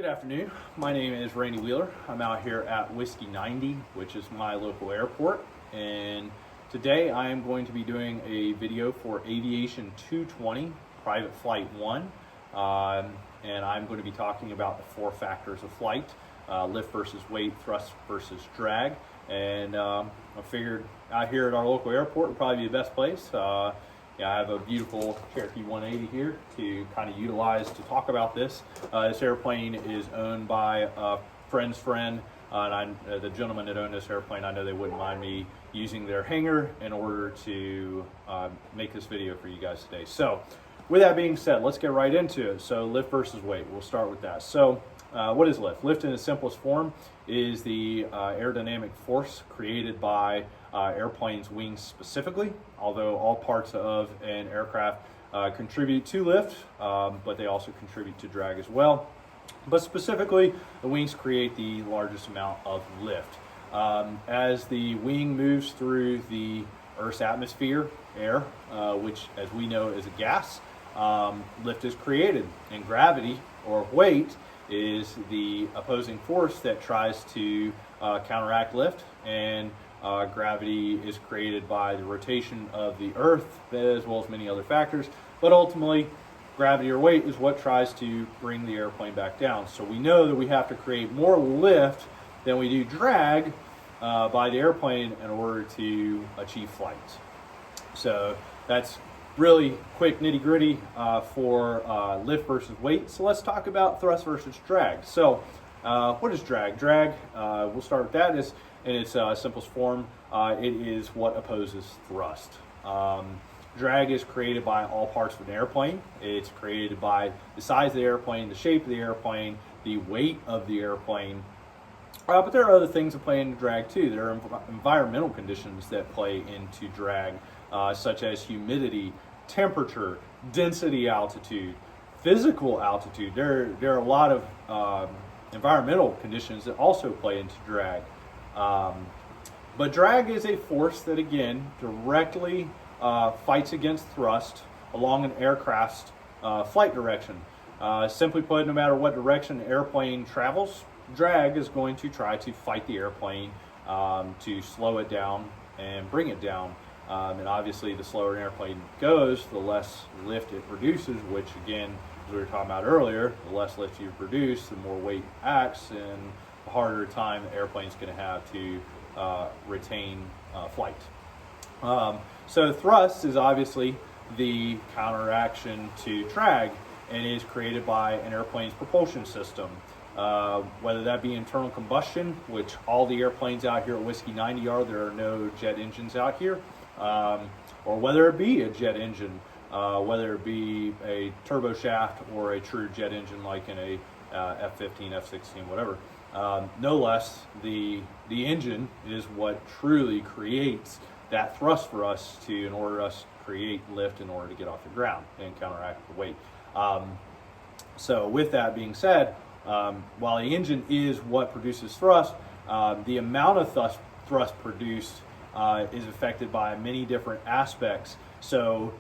Good afternoon. My name is Randy Wheeler. I'm out here at Whiskey 90, which is my local airport. And today I am going to be doing a video for Aviation 220 Private Flight 1. And I'm going to be talking about the four factors of flight, lift versus weight, thrust versus drag. And I figured out here at our local airport would probably be the best place. I have a beautiful Cherokee 180 here to kind of utilize to talk about this. This airplane is owned by a friend's friend, and the gentleman that owned this airplane, I know they wouldn't mind me using their hangar in order to make this video for you guys today. So with that being said, let's get right into it. So lift versus weight, we'll start with that. So what is lift? Lift in its simplest form is the aerodynamic force created by airplane's wings specifically, although all parts of an aircraft contribute to lift, but they also contribute to drag as well. But specifically, the wings create the largest amount of lift. As the wing moves through the Earth's atmosphere, air, which as we know is a gas, lift is created, and gravity or weight is the opposing force that tries to counteract lift, and gravity is created by the rotation of the Earth as well as many other factors, but ultimately gravity or weight is what tries to bring the airplane back down. So we know that we have to create more lift than we do drag by the airplane in order to achieve flight. So that's really quick nitty-gritty for lift versus weight. So let's talk about thrust versus drag. So what is drag? Drag, we'll start with that, is in its simplest form, it is what opposes thrust. Drag is created by all parts of an airplane. It's created by the size of the airplane, the shape of the airplane, the weight of the airplane. But there are other things that play into drag too. There are environmental conditions that play into drag, such as humidity, temperature, density, altitude, physical altitude. There are a lot of environmental conditions that also play into drag. But drag is a force that, again, directly fights against thrust along an aircraft's flight direction. Simply put, no matter what direction the airplane travels, drag is going to try to fight the airplane to slow it down and bring it down. And obviously, the slower an airplane goes, the less lift it produces, which, again, as we were talking about earlier, the less lift you produce, the more weight acts, and the harder time the airplane's going to have to retain flight. So thrust is obviously the counteraction to drag, and is created by an airplane's propulsion system. Whether that be internal combustion, which all the airplanes out here at Whiskey 90 are, there are no jet engines out here, or whether it be a jet engine, whether it be a turbo shaft or a true jet engine like in a F-15, F-16, whatever. No less, the engine is what truly creates that thrust for us in order us to create lift in order to get off the ground and counteract the weight. So with that being said, while the engine is what produces thrust, the amount of thrust produced is affected by many different aspects. So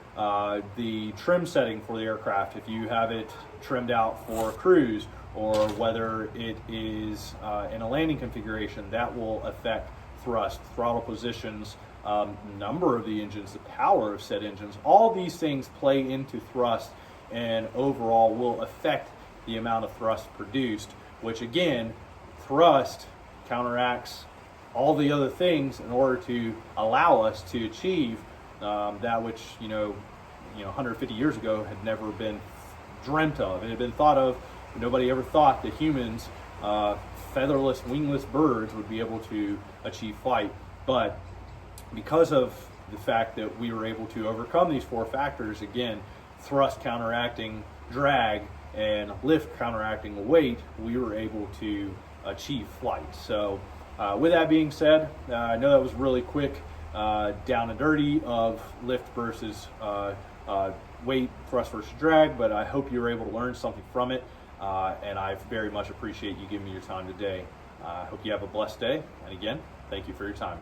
the trim setting for the aircraft, if you have it trimmed out for cruise, or whether it is in a landing configuration, that will affect thrust, throttle positions, number of the engines, the power of said engines. All these things play into thrust and overall will affect the amount of thrust produced, which again, thrust counteracts all the other things in order to allow us to achieve that which 150 years ago had never been dreamt of. It had been thought of. Nobody ever thought that humans, featherless, wingless birds, would be able to achieve flight. But because of the fact that we were able to overcome these four factors, again, thrust counteracting drag and lift counteracting weight, we were able to achieve flight. So with that being said, I know that was really quick, down and dirty of lift versus weight, thrust versus drag, but I hope you were able to learn something from it. And I very much appreciate you giving me your time today. I hope you have a blessed day. And again, thank you for your time.